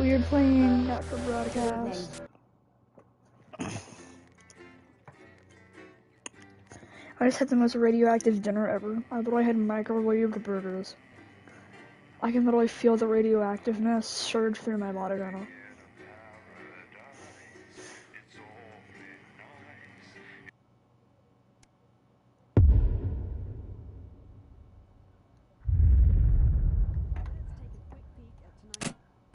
you're playing that for broadcast. I just had the most radioactive dinner ever. I literally had microwaved burgers. I can literally feel the radioactiveness surge through my body right now.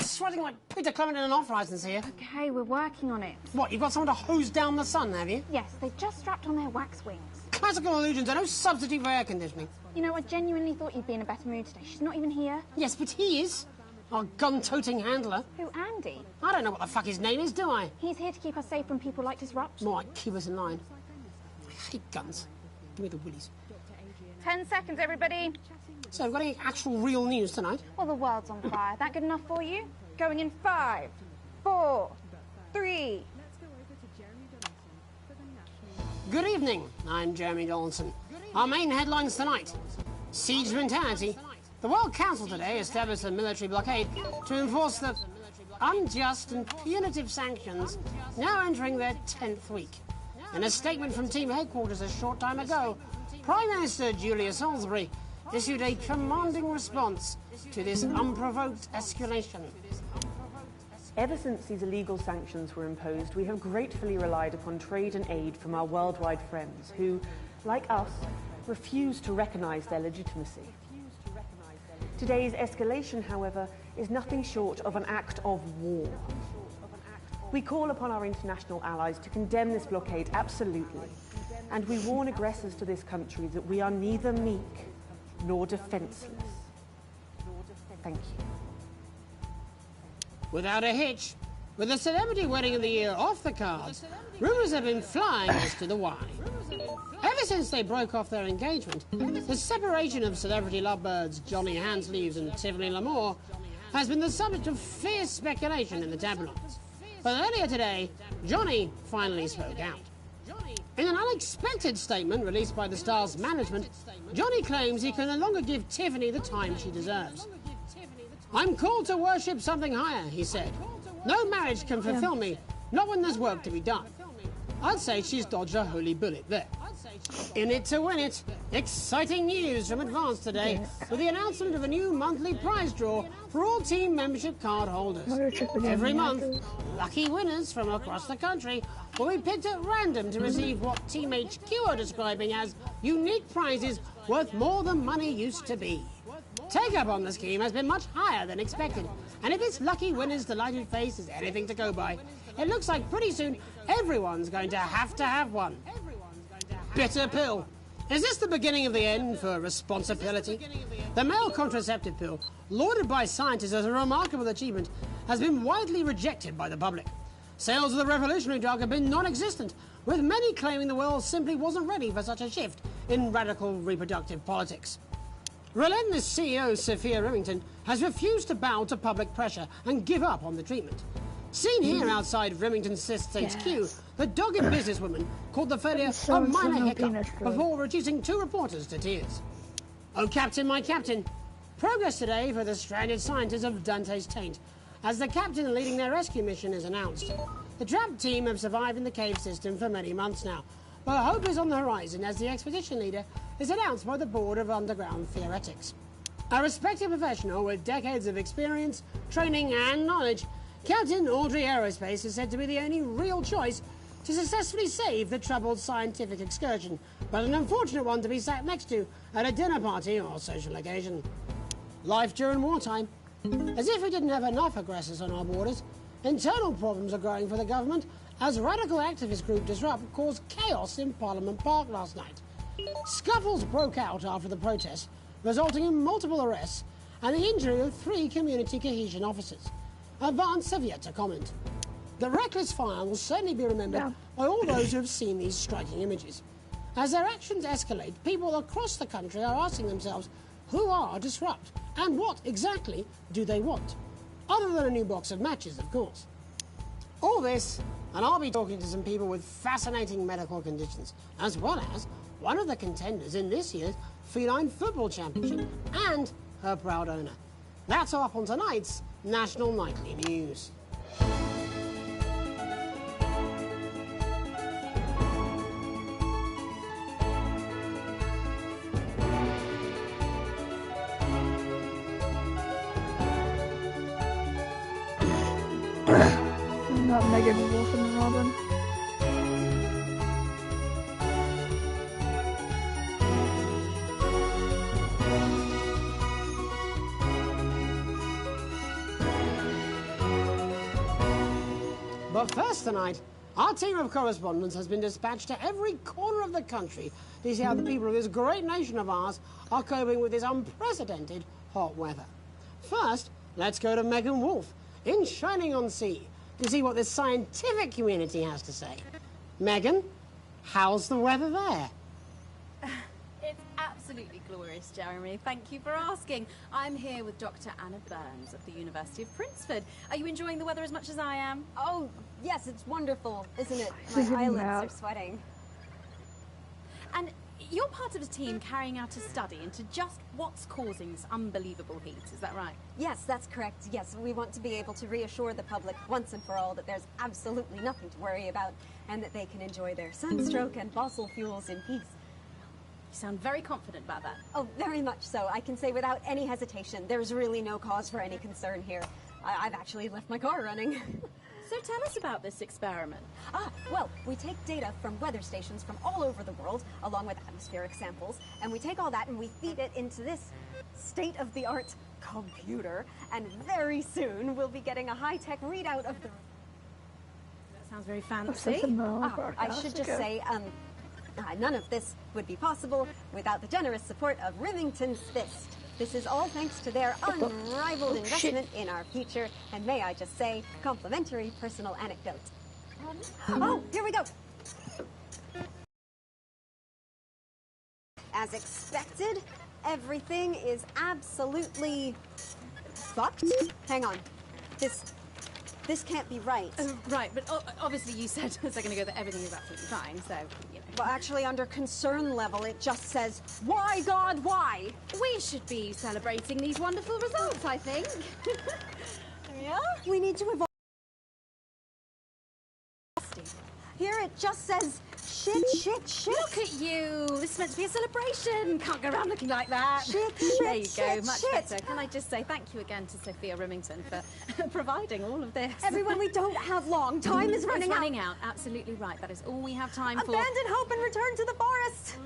Sweating like Peter Clement in an off-licence here. Okay, we're working on it. What, you've got someone to hose down the sun, have you? Yes, they've just strapped on their wax wings. Classical illusions are no substitute for air conditioning. You know, I genuinely thought you'd be in a better mood today. She's not even here. Yes, but he is. Our gun-toting handler. Who, Andy? I don't know what the fuck his name is, do I? He's here to keep us safe from people like Disrupt. More like keep us in line. I hate guns. Give me the willies. 10 seconds, everybody. So, we've got any actual real news tonight? Well, the world's on fire. That good enough for you? Going in 5, 4, 3. Good evening, I'm Jeremy Donaldson. Our main headlines tonight. Siege mentality. The World Council today established a military blockade to enforce the unjust and punitive sanctions now entering their 10th week. In a statement from team headquarters a short time ago, Prime Minister Julia Salisbury issued a commanding response to this unprovoked escalation. Ever since these illegal sanctions were imposed, we have gratefully relied upon trade and aid from our worldwide friends who, like us, refuse to recognise their legitimacy. Today's escalation, however, is nothing short of an act of war. We call upon our international allies to condemn this blockade absolutely, and we warn aggressors to this country that we are neither meek nor defenceless. Thank you. Without a hitch, with the celebrity wedding of the year off the cards, rumours have been flying as to the why. Ever since they broke off their engagement, the separation of celebrity lovebirds Johnny Hansleaves and Tiffany L'Amour has been the subject of fierce speculation in the tabloids. But earlier today, Johnny finally spoke out. In an unexpected statement released by the star's management, Johnny claims he can no longer give Tiffany the time she deserves. I'm called to worship something higher, he said. No marriage can fulfill me, not when there's work to be done. I'd say she's dodged a holy bullet there. In it to win it, exciting news from Advance today with the announcement of a new monthly prize draw for all team membership card holders. Every month, lucky winners from across the country will be picked at random to receive what Team HQ are describing as unique prizes worth more than money used to be. Take-up on the scheme has been much higher than expected, and if this lucky winner's delighted face is anything to go by, it looks like pretty soon everyone's going to have one. Bitter pill. Is this the beginning of the end for responsibility? The male contraceptive pill, lauded by scientists as a remarkable achievement, has been widely rejected by the public. Sales of the revolutionary drug have been non-existent, with many claiming the world simply wasn't ready for such a shift in radical reproductive politics. Relentless CEO Sophia Remington has refused to bow to public pressure and give up on the treatment. Seen here outside Remington Cysts HQ, the dogged businesswoman called the failure a minor hiccup before reducing 2 reporters to tears. Oh, Captain, my Captain. Progress today for the stranded scientists of Dante's Taint, as the captain leading their rescue mission is announced. The trapped team have survived in the cave system for many months now, but hope is on the horizon as the expedition leader is announced by the Board of Underground Theoretics. A respected professional with decades of experience, training and knowledge, Captain Audrey Aerospace is said to be the only real choice to successfully save the troubled scientific excursion, but an unfortunate one to be sat next to at a dinner party or social occasion. Life during wartime. As if we didn't have enough aggressors on our borders, internal problems are growing for the government as radical activist group Disrupt caused chaos in Parliament Park last night. Scuffles broke out after the protest, resulting in multiple arrests and the injury of 3 community cohesion officers. Advance have yet to comment. The reckless fire will certainly be remembered by all those who have seen these striking images. As their actions escalate, people across the country are asking themselves, who are Disrupt and what exactly do they want? Other than a new box of matches, of course. All this, and I'll be talking to some people with fascinating medical conditions, as well as one of the contenders in this year's Feline Football Championship and her proud owner. That's all up on tonight's National Nightly News. Not Megan Wolf and Robin. But first tonight, our team of correspondents has been dispatched to every corner of the country to see how the people of this great nation of ours are coping with this unprecedented hot weather. First, let's go to Megan Wolf in Shining-on-Sea to see what the scientific community has to say. Megan, how's the weather there? It's absolutely glorious, Jeremy. Thank you for asking. I'm here with Dr. Anna Burns at the University of Princeford. Are you enjoying the weather as much as I am? Oh, yes, it's wonderful, isn't it? She's My getting eyelids are mad. sweating. And you're part of a team carrying out a study into just what's causing this unbelievable heat, is that right? Yes, that's correct. Yes, we want to be able to reassure the public once and for all that there's absolutely nothing to worry about and that they can enjoy their sunstroke and fossil fuels in peace. You sound very confident about that. Oh, very much so. I can say without any hesitation, there's really no cause for any concern here. I've actually left my car running. So tell us about this experiment. Well, we take data from weather stations from all over the world, along with atmospheric samples, and we take all that and we feed it into this state-of-the-art computer, and very soon we'll be getting a high-tech readout of the... That sounds very fancy. I should just say, none of this would be possible without the generous support of Remington's Fist. This is all thanks to their unrivaled investment in our future, and may I just say, complimentary personal anecdote. Oh, here we go. As expected, everything is absolutely fucked. Hang on. This can't be right. Right, but obviously you said a second ago that everything is absolutely fine, so, you know. Well, actually, under concern level, it just says, why, God, why? We should be celebrating these wonderful results, I think. Yeah? We need to evolve. Here it just says, shit, shit, shit. Look at you. This is meant to be a celebration. Can't go around looking like that. Shit, there you shit, go. Much shit. better. Can I just say thank you again to Sophia Remington for providing all of this. Everyone, we don't have long. Time is running It's running out. Absolutely right. That is all we have time for. Abandon hope and return to the forest.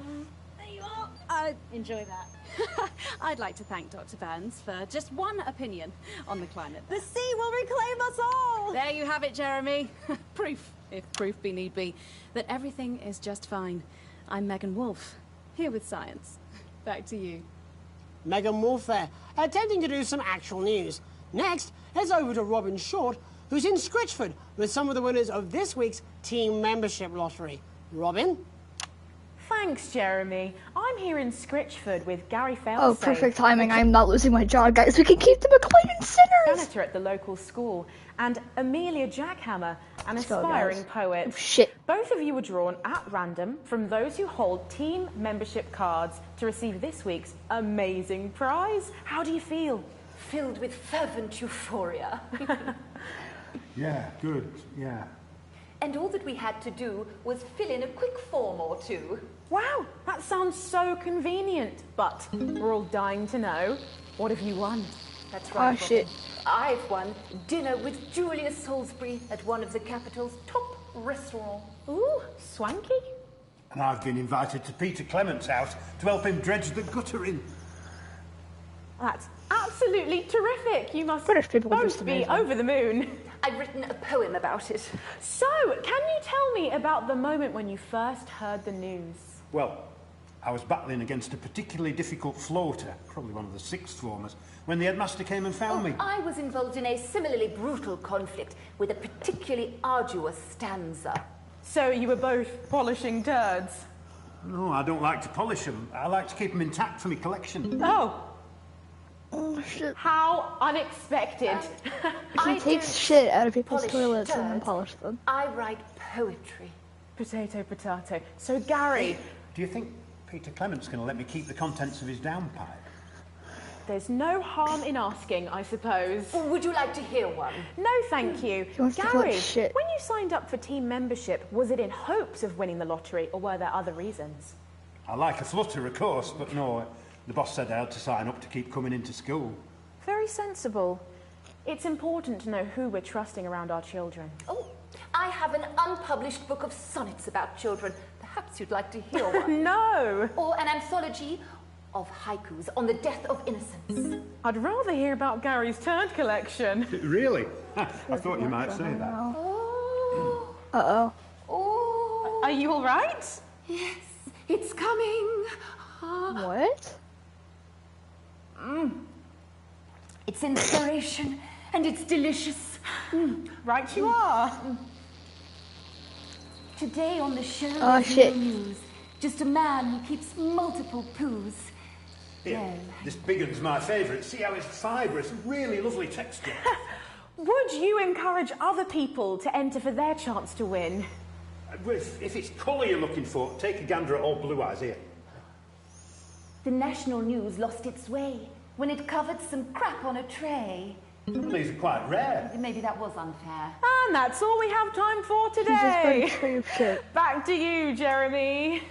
There you are. Enjoy that. I'd like to thank Dr. Burns for just one opinion on the climate. The sea will reclaim us all. There you have it, Jeremy. Proof, if proof be need be, that everything is just fine. I'm Megan Wolf, here with science. Back to you. Megan Wolf there, attempting to do some actual news. Next, heads over to Robin Short, who's in Scritchford with some of the winners of this week's team membership lottery. Robin? Thanks, Jeremy. I'm here in Scritchford with Gary Failsafe. Oh, perfect timing. I'm not losing my job, guys. We can keep the McLean Sinners. Janitor at the local school, and Amelia Jackhammer, an Let's go, aspiring guys. poet. Oh, shit. Both of you were drawn at random from those who hold team membership cards to receive this week's amazing prize. How do you feel? Filled with fervent euphoria. Yeah, good, yeah. And all that we had to do was fill in a quick form or two. Wow, that sounds so convenient. But we're all dying to know, what have you won? That's right. Oh, shit. I've won dinner with Julia Salisbury at one of the capital's top restaurants. Ooh, swanky. And I've been invited to Peter Clement's house to help him dredge the gutter in. That's absolutely terrific. You must British people are both just be amazing. over the moon. I've written a poem about it. So, can you tell me about the moment when you first heard the news? Well, I was battling against a particularly difficult floater, probably one of the sixth formers, when the headmaster came and found me. I was involved in a similarly brutal conflict with a particularly arduous stanza. So you were both polishing turds? No, I don't like to polish them. I like to keep them intact for my collection. Oh, Oh, shit. how unexpected. He takes shit out of people's polish toilets and then turds. polish them. I write poetry. Potato, potato. So, Gary, Do you think Peter Clement's going to let me keep the contents of his downpipe? there's no harm in asking, I suppose. Or would you like to hear one? No, thank you. Gary, when you signed up for team membership, was it in hopes of winning the lottery, or were there other reasons? I like a flutter, of course, but no, the boss said I had to sign up to keep coming into school. Very sensible. It's important to know who we're trusting around our children. Oh, I have an unpublished book of sonnets about children. Perhaps you'd like to hear one. No! Or an anthology of haikus on the death of innocence. I'd rather hear about Gary's turd collection. Really? I thought you might say that. Oh. Uh-oh. Oh. Are you all right? Yes, it's coming. What? It's inspiration and it's delicious. Right you are. Today on the show, Oh, shit. news. Just a man who keeps multiple poos. Yeah, this big one's my favourite. See how it's fibrous, really lovely texture. Would you encourage other people to enter for their chance to win? If it's colour you're looking for, take a gander at old Blue Eyes here. The national news lost its way when it covered some crap on a tray. These are quite rare. Maybe that was unfair. And that's all we have time for today. Back to you, Jeremy.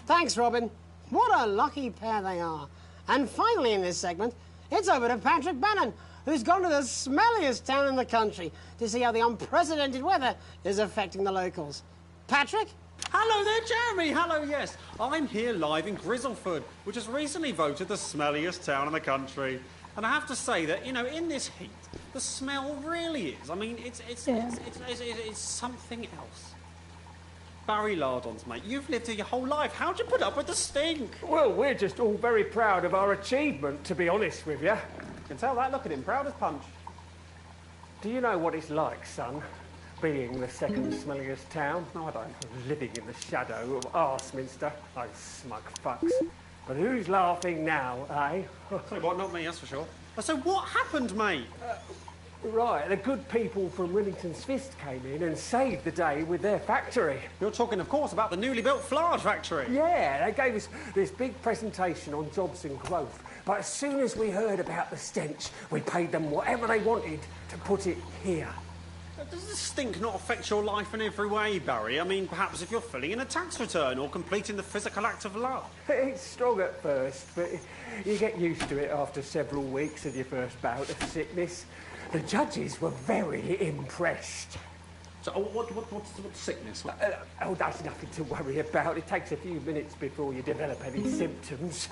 Thanks, Robin. What a lucky pair they are. And finally in this segment, it's over to Patrick Bannon, who's gone to the smelliest town in the country to see how the unprecedented weather is affecting the locals. Patrick? Hello there, Jeremy. Hello, yes. I'm here live in Grizzleford, which has recently voted the smelliest town in the country. And I have to say that, you know, in this heat, the smell really is. I mean, it's something else. Barry Lardons, mate, you've lived here your whole life. How'd you put up with the stink? Well, we're just all very proud of our achievement, to be honest with you. You can tell that, look at him, proud as punch. Do you know what it's like, son, being the second smelliest town? No, I don't. Living in the shadow of Arseminster, those smug fucks. But who's laughing now, eh? So what, not me, that's for sure. So what happened, mate? Right, the good people from Remington's Fist came in and saved the day with their factory. You're talking, of course, about the newly built flour factory. Yeah, they gave us this big presentation on jobs and growth. But as soon as we heard about the stench, we paid them whatever they wanted to put it here. Does the stink not affect your life in every way, Barry? I mean, perhaps if you're filling in a tax return or completing the physical act of love. It's strong at first, but you get used to it after several weeks of your first bout of sickness. The judges were very impressed. So, what's sickness? Oh, that's nothing to worry about. It takes a few minutes before you develop any symptoms.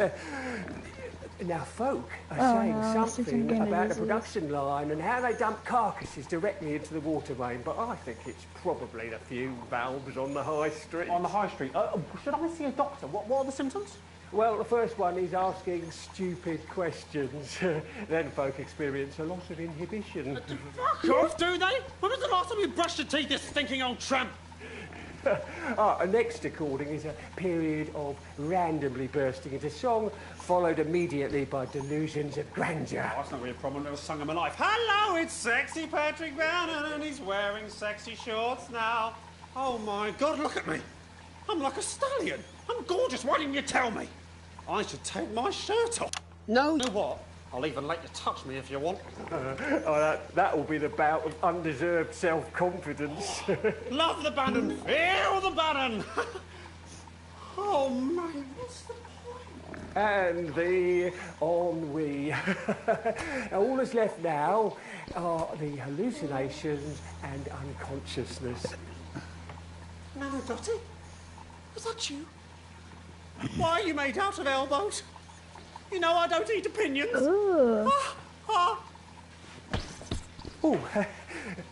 Now, folk are saying something about the production line and how they dump carcasses directly into the water main, but I think it's probably the few valves on the high street. On the high street? Should I see a doctor? What are the symptoms? Well, the first one is asking stupid questions. Then folk experience a loss of inhibition. Fuck off, do they? When was the last time you brushed your teeth, you stinking old tramp? Next recording is a period of randomly bursting into song, followed immediately by delusions of grandeur. Oh, that's not really a problem. Never sung in my life. Hello, it's sexy Patrick Bannon, and he's wearing sexy shorts now. Oh my God, look at me. I'm like a stallion. I'm gorgeous. Why didn't you tell me? I should take my shirt off. No. You know what? I'll even let you touch me if you want. That will be the bout of undeserved self-confidence. Love the Bannon. Feel the Bannon. Oh, man, what's the point? And the ennui. All that's left now are the hallucinations and unconsciousness. No, Dottie. Was that you? Why are you made out of elbows? You know I don't eat opinions. Oh,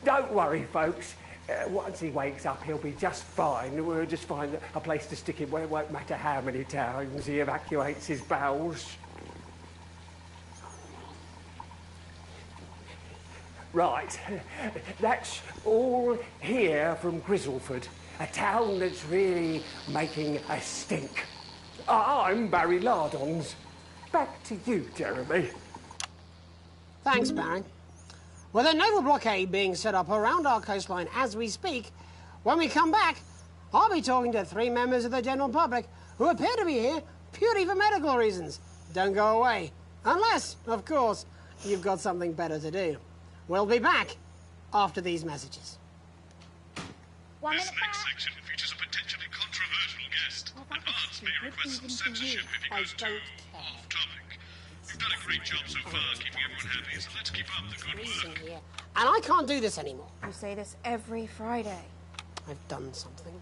don't worry, folks. Once he wakes up, he'll be just fine. We'll just find a place to stick him where it won't matter how many times he evacuates his bowels. Right, that's all here from Grizzleford, a town that's really making a stink. I'm Barry Lardons. Back to you, Jeremy. Thanks, Barry. With a naval blockade being set up around our coastline as we speak, when we come back, I'll be talking to 3 members of the general public who appear to be here purely for medical reasons. Don't go away. Unless, of course, you've got something better to do. We'll be back after these messages. 1 minute This next section features a potentially controversial guest. Advance may request some censorship if he goes too off topic. You've done a great job so far keeping everyone happy, so let's keep up the good work. And I can't do this anymore. You say this every Friday. I've done something.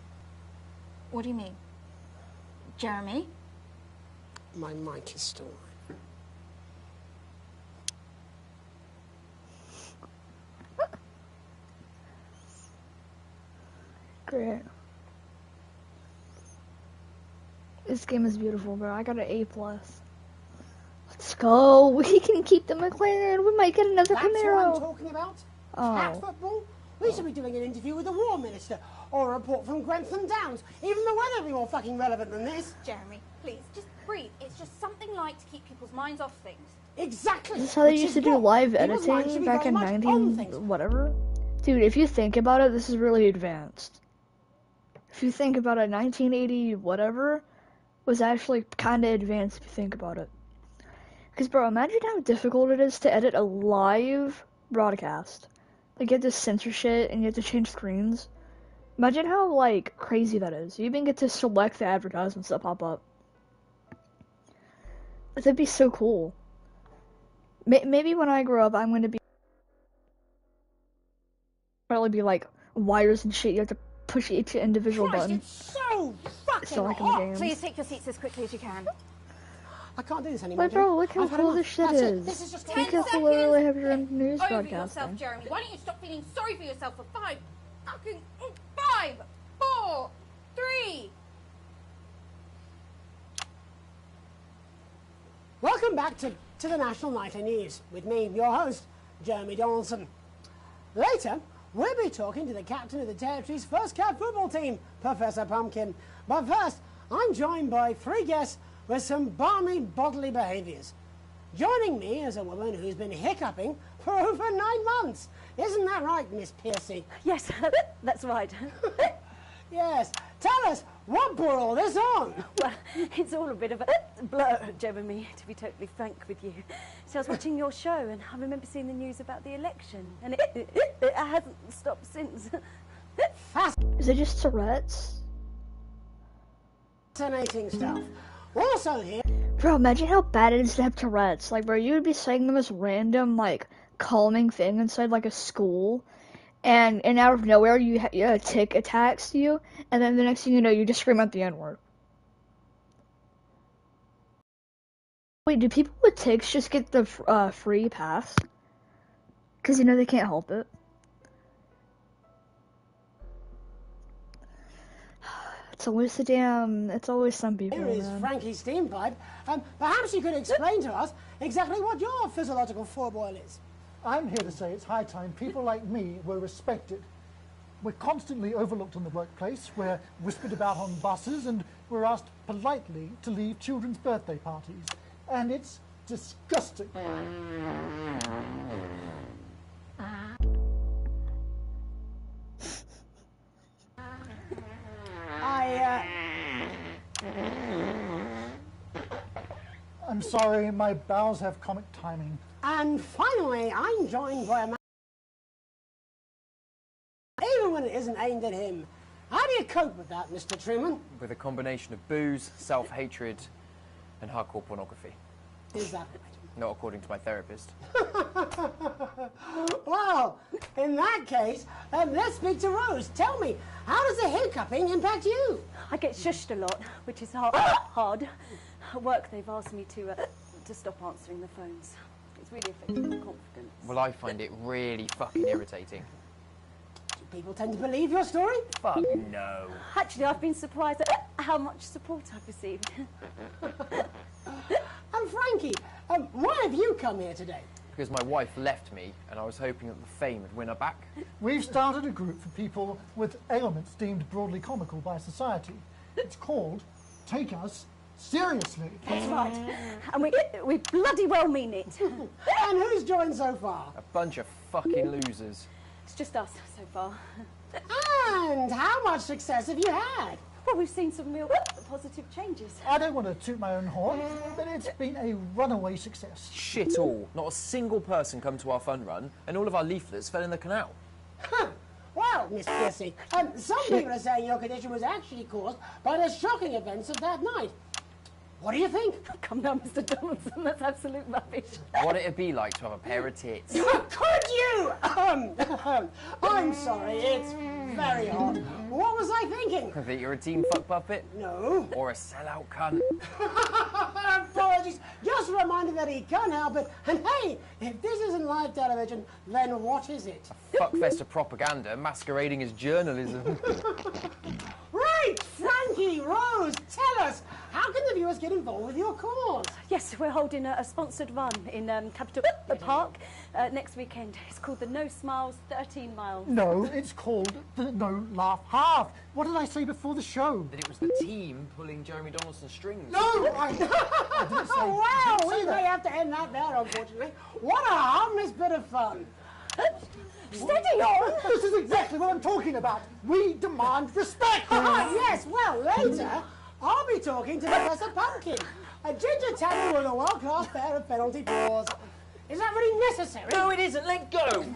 What do you mean? Jeremy? My mic is still live. Great. This game is beautiful, bro. I got an A+. Let's go. We can keep the McLaren. We might get another Camaro. That's what I'm talking about? Oh. Cat football? We should be doing an interview with the War Minister, or a report from Grentham Downs. Even the weather would be more fucking relevant than this. Jeremy, please, just breathe. It's just something light to keep people's minds off things. Exactly. This is how they used to do live editing back in 19 whatever. Dude, if you think about it, this is really advanced. If you think about it, 1980 whatever was actually kind of advanced if you think about it. Because, bro, imagine how difficult it is to edit a live broadcast. Like, you have to censor shit and you have to change screens. Imagine how, like, crazy that is. You even get to select the advertisements that pop up. That'd be so cool. Maybe when I grow up, I'm going to be... probably be, like, wires and shit. You have to push each individual button. It's so fucking like in hot. games. Please take your seats as quickly as you can. I can't do this anymore. Wait, bro, look how cool this shit is. This is just You can literally have your own news Over broadcasting. yourself, Jeremy. Why don't you stop feeling sorry for yourself for 5, 4, 3. Welcome back to the National Nightly News with me, your host, Jeremy Donaldson. Later, we'll be talking to the captain of the Territory's first cat football team, Professor Pumpkin. But first, I'm joined by 3 guests with some balmy bodily behaviours. Joining me is a woman who's been hiccuping for over 9 months. Isn't that right, Miss Piercy? Yes, that's right. Yes. Tell us, what brought all this on? Well, it's all a bit of a blur, Jeremy, to be totally frank with you. So I was watching your show and I remember seeing the news about the election and it hasn't stopped since. Is it just Tourette's? Fascinating stuff. Also here... Bro, imagine how bad it is to have Tourette's. Like, bro, you would be saying the most random, like, calming thing inside, like, a school. And out of nowhere, a tick attacks you. And then the next thing you know, you just scream out the N-word. Wait, do people with ticks just get the free pass? Because, you know, they can't help it. It's always it's always some people, Here is man. Frankie Steampipe. Perhaps you could explain to us exactly what your physiological foreboil is. I'm here to say it's high time people like me were respected. We're constantly overlooked in the workplace, we're whispered about on buses, and we're asked politely to leave children's birthday parties. And it's disgusting. I'm sorry, my bowels have comic timing. And finally, I'm joined by a man, even when it isn't aimed at him. How do you cope with that, Mr. Truman? With a combination of booze, self-hatred, and hardcore pornography. Is that right? Not according to my therapist. Well, in that case, let's speak to Rose. Tell me, how does the hiccuping impact you? I get shushed a lot, which is hard. At work, they've asked me to stop answering the phones. It's really affecting my confidence. Well, I find it really fucking irritating. Do people tend to believe your story? Fuck no. Actually, I've been surprised at how much support I've received. And Frankie, why have you come here today? Because my wife left me, and I was hoping that the fame would win her back. We've started a group for people with ailments deemed broadly comical by society. It's called Take Us Seriously. That's right. And we bloody well mean it. And who's joined so far? A bunch of fucking losers. It's just us so far. And how much success have you had? Well, we've seen some real positive changes. I don't want to toot my own horn, but it's been a runaway success. Shit all. Not a single person come to our fun run, and all of our leaflets fell in the canal. Huh. Well, Miss Piercy, some people are saying your condition was actually caused by the shocking events of that night. What do you think? Come down, Mr. Donaldson, that's absolute rubbish. What'd it be like to have a pair of tits? Could you? I'm sorry, it's very hot. What was I thinking? That you're a team fuck puppet? No. Or a sellout cunt? Apologies. Just a reminder that he can't help it. And hey, if this isn't live television, then what is it? A fuckfest of propaganda masquerading as journalism. Right, Frankie, Rose, tell us, how can the viewers get involved with your cause? Yes, we're holding a sponsored run in Capital Park next weekend. It's called the No Smiles 13 Miles. No, it's called the No Laugh Half. What did I say before the show? That it was the team pulling Jeremy Donaldson's strings. No, I didn't say. Well, didn't say we that. may have to end that there, unfortunately. What a harmless bit of fun. Steady on! This is exactly what I'm talking about. We demand respect. Yes, well, later, I'll be talking to Professor Pumpkin, a ginger tabby with a world-class pair of penalty paws. Is that really necessary? No, it isn't. Let go.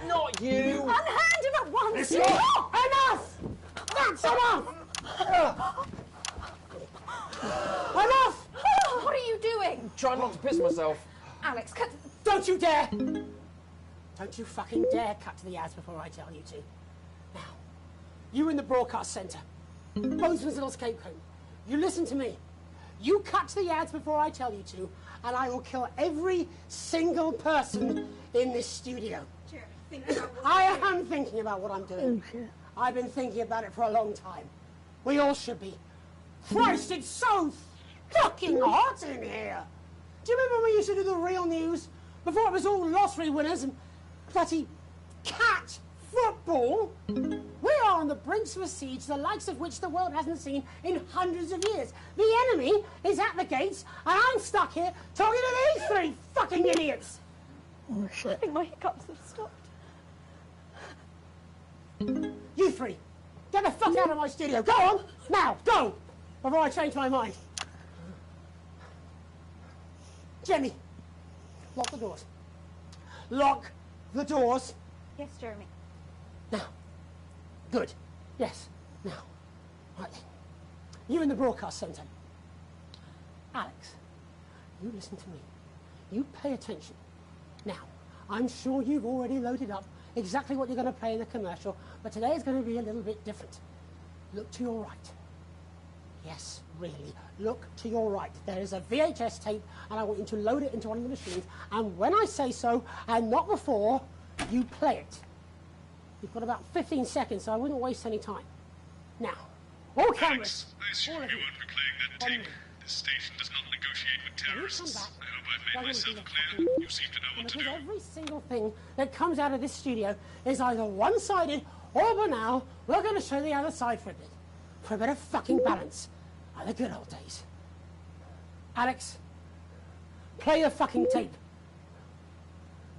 Not you. Unhand him at once. It's not enough. That's enough. Enough. What are you doing? Trying not to piss myself. Alex, cut. Don't you dare. Don't you fucking dare cut to the ads before I tell you to. Now, you in the broadcast centre, Bonesman's little scapegoat, you listen to me. You cut to the ads before I tell you to, and I will kill every single person in this studio. I am thinking about what I'm doing. I've been thinking about it for a long time. We all should be. Christ, it's so fucking hot in here. Do you remember when we used to do the real news? Before it was all lottery winners and bloody cat football? We are on the brinks of a siege the likes of which the world hasn't seen in hundreds of years. The enemy is at the gates, and I'm stuck here talking to these three fucking idiots. Oh, shit. I think my hiccups have stopped. You three, get the fuck out of my studio. Go on, now, go, before I change my mind. Jenny, lock the doors. Lock the doors. Yes, Jeremy. Now. Good. Yes. Now. Right then. You in the broadcast centre. Alex, you listen to me. You pay attention. Now, I'm sure you've already loaded up exactly what you're going to play in the commercial, but today is going to be a little bit different. Look to your right. Yes, really. Look to your right. There is a VHS tape, and I want you to load it into one of the machines, and when I say so, and not before, you play it. You've got about 15 seconds, so I wouldn't waste any time. Now, all cameras. I assume you aren't replaying that tape. This station does not negotiate with terrorists. I hope I've made myself clear. You seem to know what to do. Every single thing that comes out of this studio is either one-sided, or by now, we're going to show the other side for a bit. For a bit of fucking balance. Like the good old days. Alex, play the fucking tape.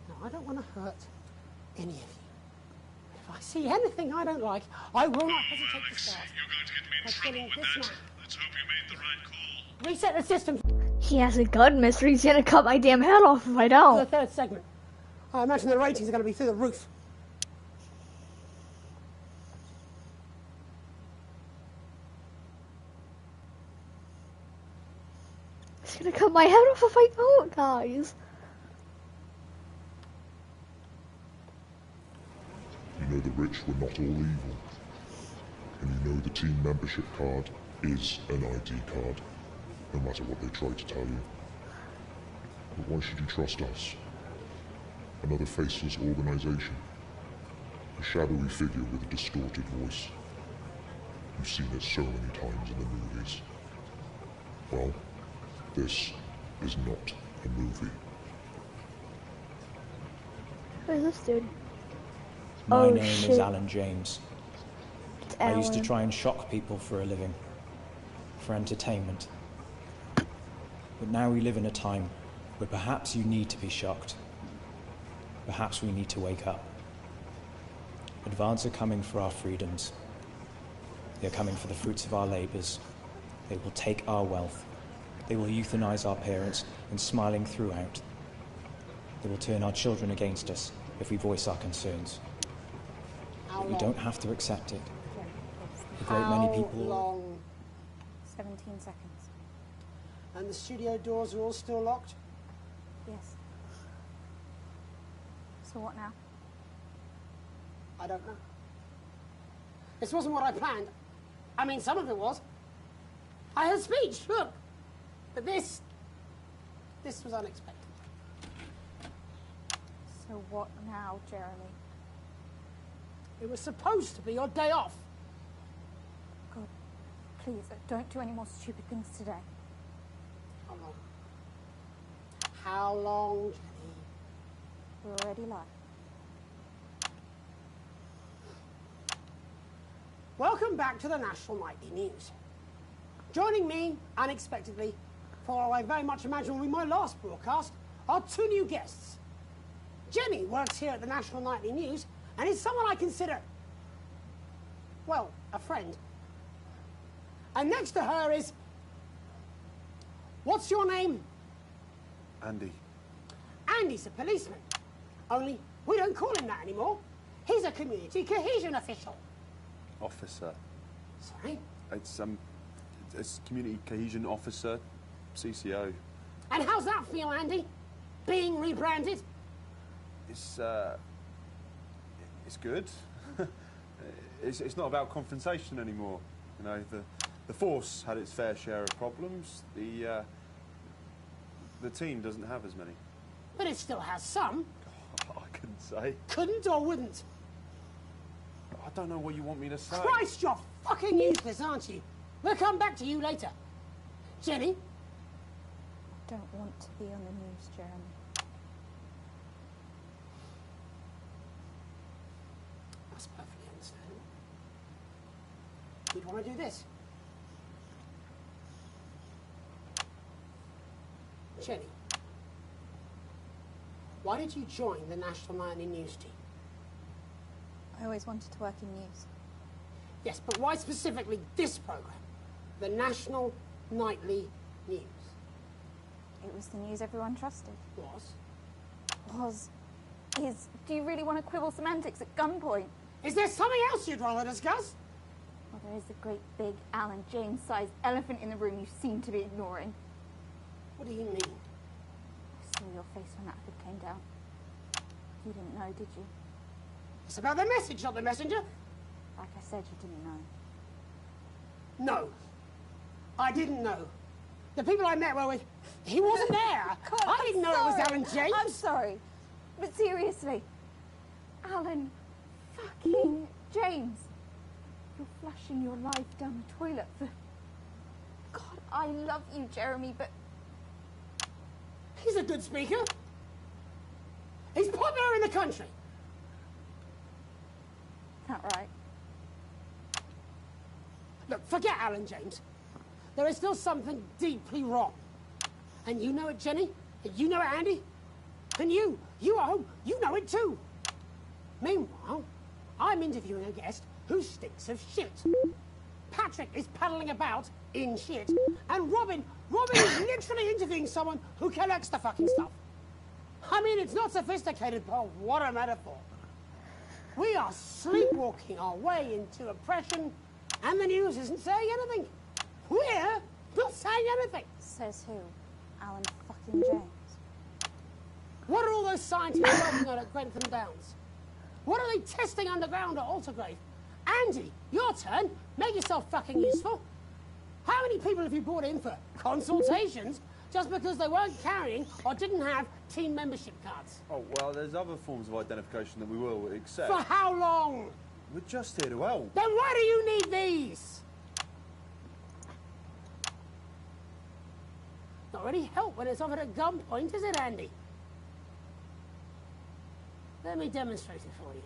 Now, I don't want to hurt any of you. If I see anything I don't like, I will not hesitate Alex, to start. you're going to get me in trouble with that. Let's hope you made the right call. Reset the system. He has a gun, mister. He's gonna cut my damn head off if I don't. For the third segment. I imagine the ratings are going to be through the roof. He's gonna cut my head off if I don't, guys. You know the rich were not all evil. And you know the team membership card is an ID card, no matter what they try to tell you. But why should you trust us? Another faceless organization. A shadowy figure with a distorted voice. You've seen it so many times in the movies. Well, this is not a movie. Who is this dude? My name is Alan James. It's I used to Alan. try and shock people for a living, for entertainment. But now we live in a time where perhaps you need to be shocked. Perhaps we need to wake up. Advance are coming for our freedoms. They are coming for the fruits of our labours. They will take our wealth. They will euthanize our parents and smiling throughout. They will turn our children against us if we voice our concerns. But we don't have to accept it. A great many people... How long? 17 seconds. And the studio doors are all still locked? Yes. So what now? I don't know. This wasn't what I planned. I mean, some of it was. I had a speech, look. But this was unexpected. So what now, Jeremy? It was supposed to be your day off. God, please, don't do any more stupid things today. How long? How long, Jenny? We're already live. Welcome back to the National Nightly News. Joining me, unexpectedly, for what I very much imagine will be my last broadcast, are two new guests. Jenny works here at the National Nightly News and is someone I consider, well, a friend. And next to her is... What's your name? Andy. Andy's a policeman. Only we don't call him that anymore. He's a community cohesion official. Officer. Sorry? It's community cohesion officer, CCO. And how's that feel, Andy? Being rebranded? It's good. it's not about confrontation anymore. You know, the force had its fair share of problems. The team doesn't have as many. But it still has some. I couldn't say. Couldn't or wouldn't? I don't know what you want me to say. Christ, you're fucking useless, aren't you? We'll come back to you later. Jenny? I don't want to be on the news, Jeremy. That's perfectly understandable. You'd want to do this. Jenny, why did you join the National Nightly News team? I always wanted to work in news. Yes, but why specifically this program? The National Nightly News. It was the news everyone trusted. Was? Is. Do you really want to quibble semantics at gunpoint? Is there something else you'd rather discuss? Well, there is a great big Alan James-sized elephant in the room you seem to be ignoring. What do you mean? I saw your face when that hood came down. You didn't know, did you? It's about the message, not the messenger. Like I said, you didn't know. No. I didn't know. The people I met were with... He wasn't there. God, I didn't know it was Alan James. I'm sorry. But seriously. Alan fucking James. You're flushing your life down the toilet for... God, I love you, Jeremy, but... He's a good speaker. He's popular in the country. That right? Look, forget Alan James. There is still something deeply wrong. And you know it, Jenny. And you know it, Andy. And you at home, you know it too. Meanwhile, I'm interviewing a guest who stinks of shit. Patrick is paddling about in shit. And Robin is literally interviewing someone who collects the fucking stuff. I mean, it's not sophisticated, but what a metaphor. We are sleepwalking our way into oppression, and the news isn't saying anything. We're not saying anything. Says who? Alan fucking James. What are all those scientists working on at Grentham Downs? What are they testing underground at Altergrave? Andy, your turn. Make yourself fucking useful. How many people have you brought in for consultations just because they weren't carrying or didn't have team membership cards? Oh, well, there's other forms of identification that we will accept. For how long? We're just here to help. Then why do you need these? Not really help when it's offered at gunpoint, is it, Andy? Let me demonstrate it for you.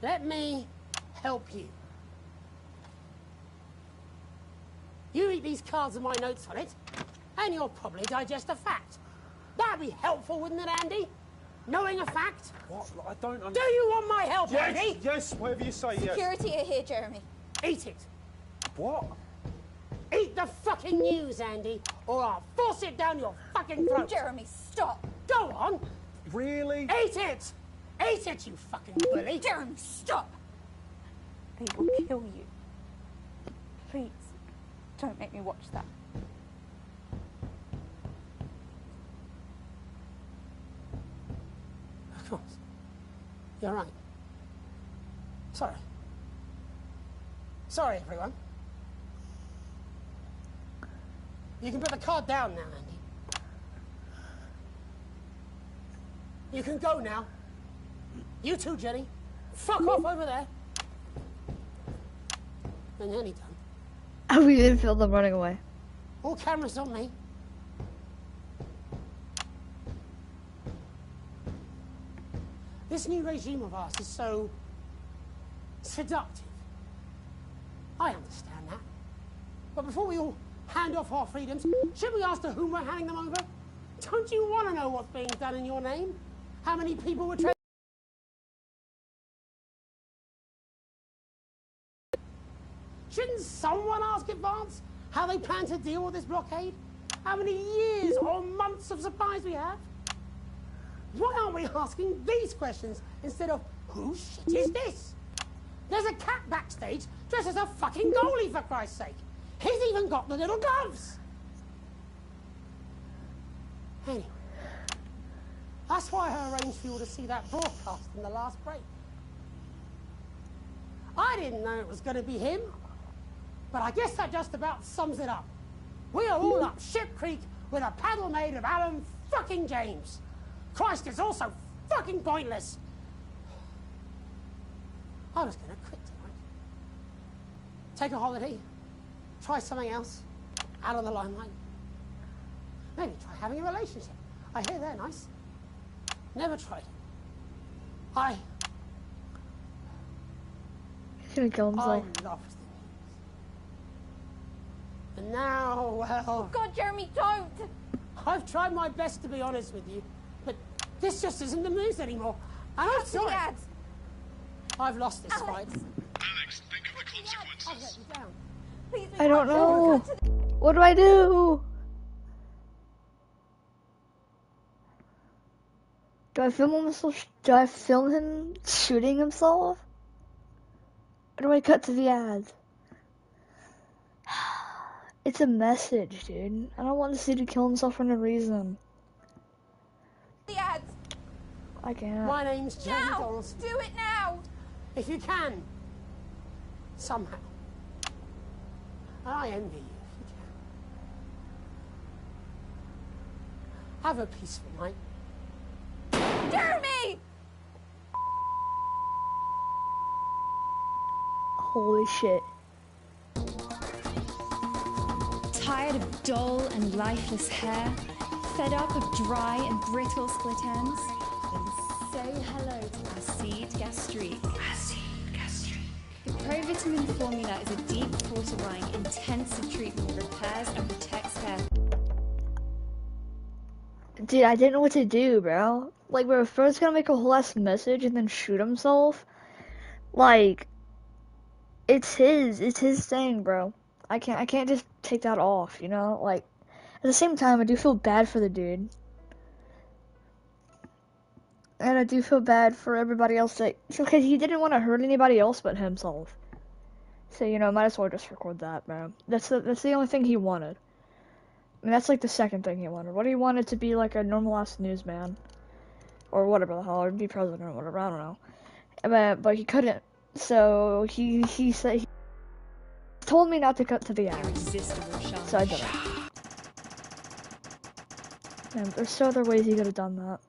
Let me help you. You eat these cards with my notes on it, and you'll probably digest a fact. That'd be helpful, wouldn't it, Andy? Knowing a fact? What? I don't understand. Do you want my help, Yes, Andy? yes, whatever you say, yes. Security are here, Jeremy. Eat it. What? Eat the fucking news, Andy, or I'll force it down your fucking throat. Jeremy, stop. Go on. Really? Eat it. Eat it, you fucking bully. Jeremy, stop. They will kill you. Please, don't make me watch that. Of course. You're right. Sorry. Sorry, everyone. You can put the card down now, Andy. You can go now. You too, Jenny. Fuck off over there. And nearly done. Oh, we didn't feel them running away. All cameras on me. This new regime of ours is so seductive. I understand that. But before we all hand off our freedoms, should we ask to whom we're handing them over? Don't you want to know what's being done in your name? How many people were trained? Shouldn't someone ask Advance how they plan to deal with this blockade? How many years or months of supplies we have? Why aren't we asking these questions instead of, whose shit is this? There's a cat backstage dressed as a fucking goalie, for Christ's sake. He's even got the little gloves. Anyway, that's why I arranged for you to see that broadcast in the last break. I didn't know it was going to be him, but I guess that just about sums it up. We are all up Ship Creek with a paddle made of Alan fucking James. Christ, it's all so fucking pointless. I was going to quit tonight. Take a holiday. Try something else. Out of the limelight. Maybe try having a relationship. I hear they're nice. Never tried it. He's gonna kill himself. I loved the news. And now, well... God, Jeremy, don't! I've tried my best to be honest with you, but this just isn't the news anymore. And I'm sorry. I've lost this fight. Alex, think of the consequences. I've let you down. Please, I don't know. What do I do? Do I film himself? Do I film him shooting himself? Or do I cut to the ads? It's a message, dude. I don't want to see to kill himself for no reason. The ads. I can't. My name's Jerry Now! Donaldson. Do it now! If you can. Somehow. I envy you if you can. Have a peaceful night. Jeremy! Holy shit. Tired of dull and lifeless hair? Fed up of dry and brittle split ends? Then say hello to acid gastrique. Acid gastrique. The provitamin formula is a deep fortifying, intensive treatment that repairs and protects hair. Dude, I didn't know what to do, bro. Like, we were first gonna make a whole ass message and then shoot himself. Like, it's his thing, bro. I can't just take that off, you know? Like, at the same time, I do feel bad for the dude. And I do feel bad for everybody else that, because he didn't want to hurt anybody else but himself. So, you know, might as well just record that, man. That's the only thing he wanted. I mean, that's like the second thing he wanted. What he wanted to be like a normal ass newsman. Or whatever the hell, or be president or whatever, I don't know. But he couldn't. So, he said, he told me not to cut to the end. So I did it. Man, there's so other ways he could have done that.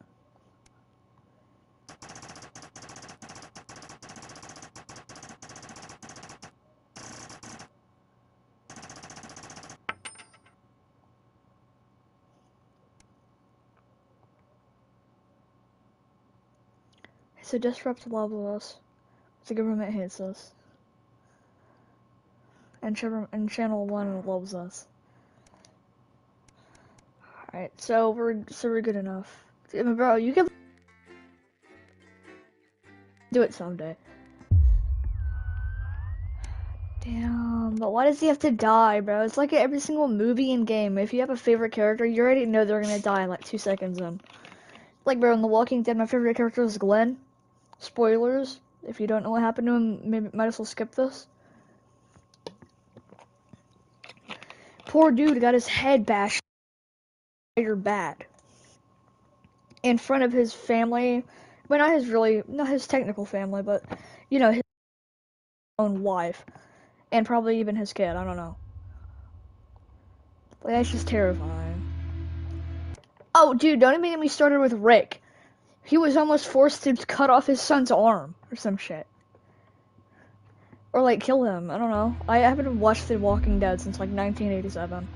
So disrupt loves us. The government hates us. And channel 1 loves us. Alright, so we're good enough. I mean, bro, you can do it someday. Damn, but why does he have to die, bro? It's like every single movie and game. If you have a favorite character, you already know they're gonna die like 2 seconds in. Like, bro, in The Walking Dead, my favorite character is Glenn. Spoilers. If you don't know what happened to him, maybe might as well skip this. Poor dude got his head bashed bad. In front of his family. Well, not his technical family, but, you know, his own wife. And probably even his kid, I don't know. Like, that's just terrifying. Oh, dude, don't even get me started with Rick. He was almost forced to cut off his son's arm or some shit. Or, like, kill him. I don't know. I haven't watched The Walking Dead since, like, 1987.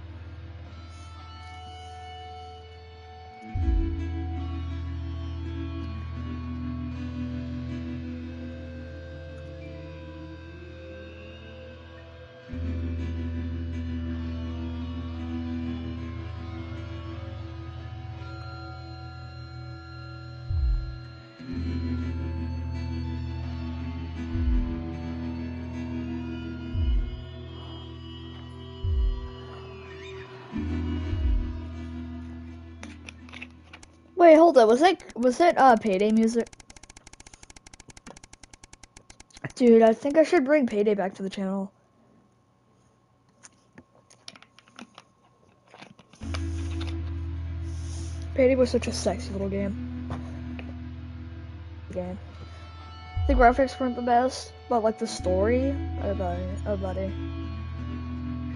Wait, hold up. Was that Payday music? Dude, I think I should bring Payday back to the channel. Payday was such a sexy little game. The graphics weren't the best, but like the story, oh buddy.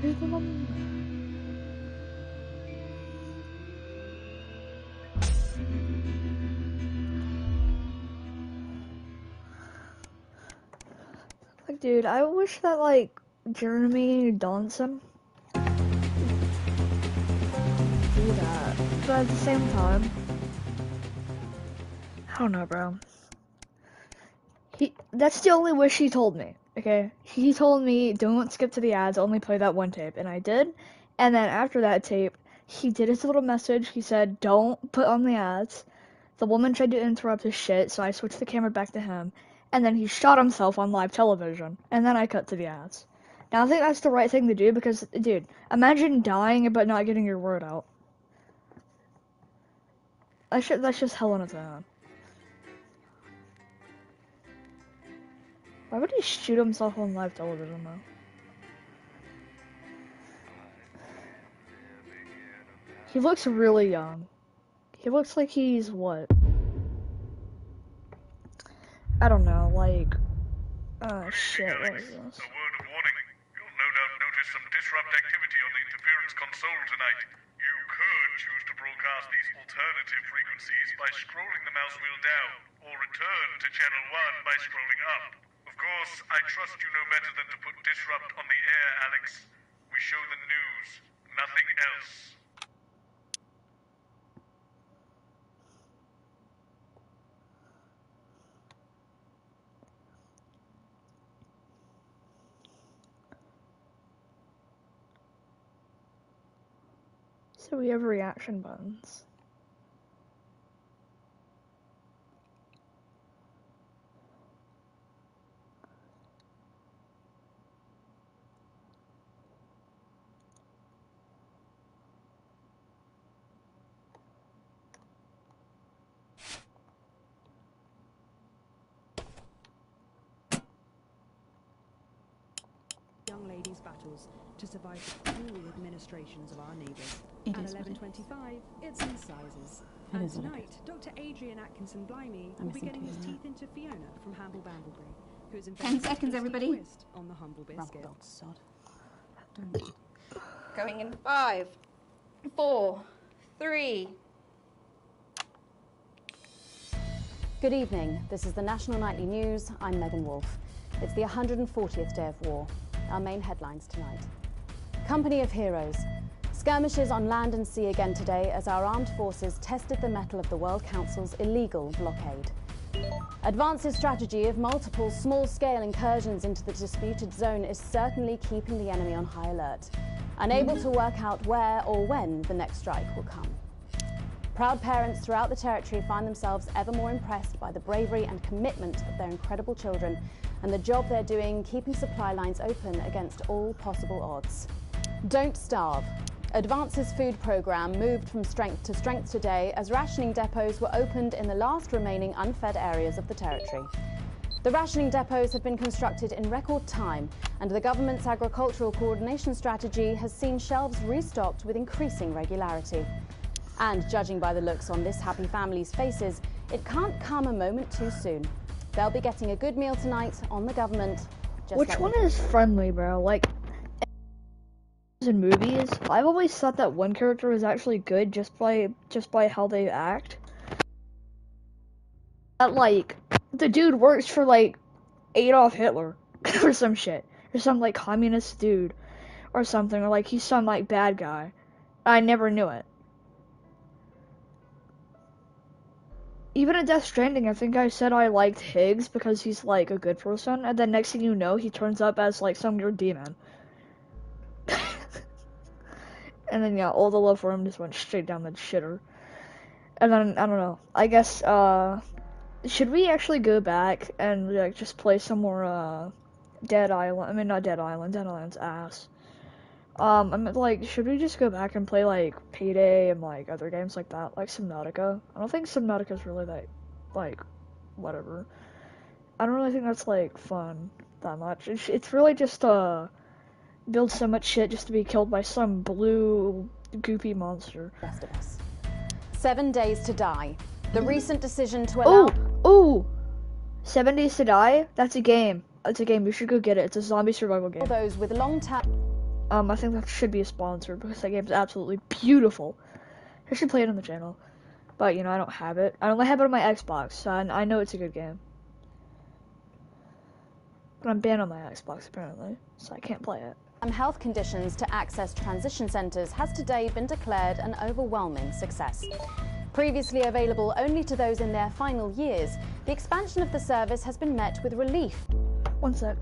Here's the one. Like, dude, I wish that like Jeremy Donson do that, but at the same time, I don't know, bro. That's the only wish he told me, okay? He told me, don't skip to the ads, only play that one tape, and I did. And then after that tape, he did his little message. He said, don't put on the ads. The woman tried to interrupt his shit, so I switched the camera back to him. And then he shot himself on live television. And then I cut to the ads. Now, I think that's the right thing to do because, dude, imagine dying but not getting your word out. That's just hell on its own. Why would he shoot himself on live television, though? He looks really young. He looks like he's, what? I don't know, like... shit, what is this? A word of warning. You'll no doubt notice some disrupt activity on the interference console tonight. You could choose to broadcast these alternative frequencies by scrolling the mouse wheel down, or return to channel 1 by scrolling up. Of course, I trust you know better than to put disrupt on the air, Alex. We show the news, nothing else. So we have reaction buttons. Young ladies' battles to survive the cruel administrations of our neighbours. At 11:25, it's in sizes. And tonight, Dr. Adrian Atkinson Blimey will be getting his teeth into Fiona from Hamble Bambleberry, who is 10 seconds, everybody. Twist on the humble biscuit. Going in 5, 4, 3. Good evening. This is the National Nightly News. I'm Megan Wolfe. It's the 140th day of war. Our main headlines tonight. Company of Heroes. Skirmishes on land and sea again today as our armed forces tested the mettle of the World Council's illegal blockade. Advance's strategy of multiple small-scale incursions into the disputed zone is certainly keeping the enemy on high alert, unable to work out where or when the next strike will come. Proud parents throughout the territory find themselves ever more impressed by the bravery and commitment of their incredible children and the job they're doing keeping supply lines open against all possible odds. Don't starve. Advance's food programme moved from strength to strength today as rationing depots were opened in the last remaining unfed areas of the territory. The rationing depots have been constructed in record time, and the government's agricultural coordination strategy has seen shelves restocked with increasing regularity. And judging by the looks on this happy family's faces, it can't come a moment too soon. They'll be getting a good meal tonight on the government. Which one is friendly, bro? Like, in movies, I've always thought that one character is actually good just by how they act. That, like, the dude works for, like, Adolf Hitler or some shit, or some, like, communist dude or something, or like he's some, like, bad guy. I never knew it. Even in Death Stranding, I think I said I liked Higgs because he's, like, a good person, and then next thing you know, he turns up as, like, some weird demon. And then, yeah, all the love for him just went straight down the shitter. And then, I don't know, I guess, should we actually go back and, like, just play some more, Dead Island? I mean, not Dead Island, Dead Island's ass. I mean, like, should we just go back and play, like, Payday and, like, other games like that, like Subnautica? I don't think Subnautica's really that, like, whatever. I don't really think that's, like, fun that much. It's really just, build so much shit just to be killed by some blue, goopy monster. Rest of us. 7 Days to Die. The recent decision to allow... Ooh! 7 Days to Die? That's a game. It's a game. You should go get it. It's a zombie survival game. Those with long-term... I think that should be a sponsor because that game's absolutely beautiful. I should play it on the channel. But, you know, I don't have it. I only have it on my Xbox, so I know it's a good game. But I'm banned on my Xbox, apparently, so I can't play it. Health conditions to access transition centres has today been declared an overwhelming success. Previously available only to those in their final years, the expansion of the service has been met with relief. One sec.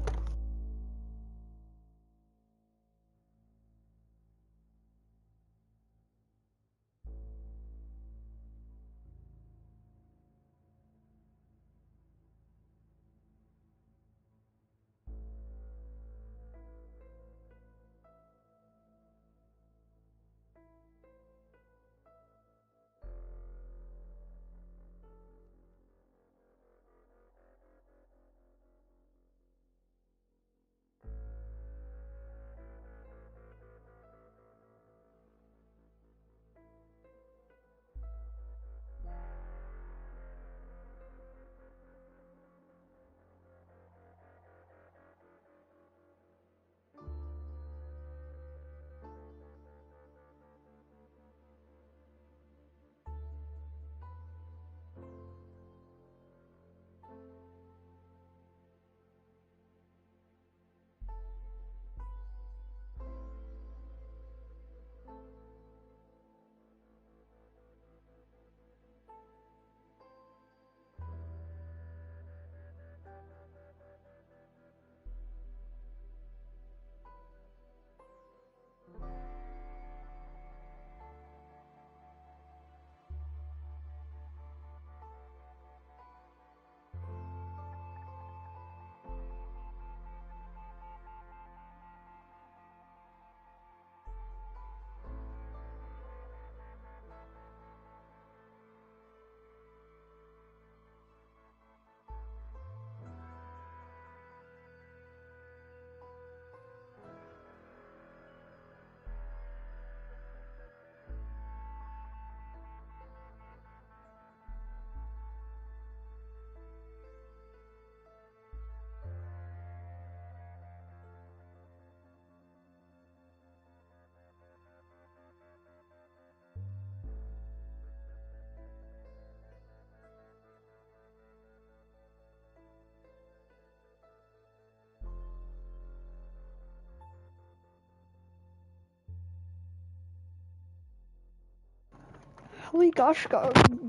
Holy gosh,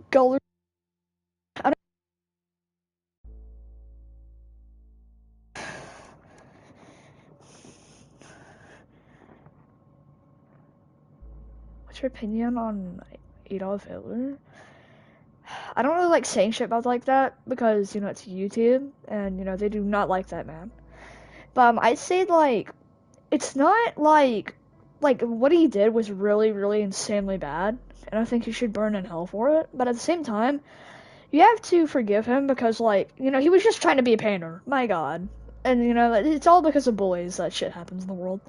Guller. What's your opinion on Adolf Hitler? I don't really like saying shit about like that because, you know, it's YouTube and, you know, they do not like that man. But I'd say like it's not like what he did was really, really insanely bad, and I think he should burn in hell for it. But at the same time, you have to forgive him because, like, you know, he was just trying to be a painter. My God. And, you know, it's all because of bullies that shit happens in the world.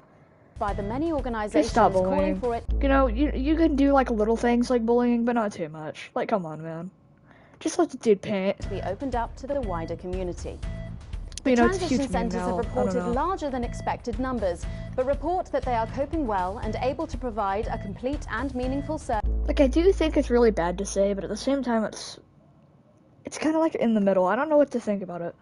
By the many organizations stop calling bullying. for it. You know, you can do, like, little things like bullying, but not too much. Like, come on, man. Just let the dude paint. To be opened up to the wider community. But, you know, it's a Transition huge meme centres now. have I don't reported know. larger than expected numbers, but report that they are coping well and able to provide a complete and meaningful service. Like, I do think it's really bad to say, but at the same time, it's kind of like in the middle. I don't know what to think about it.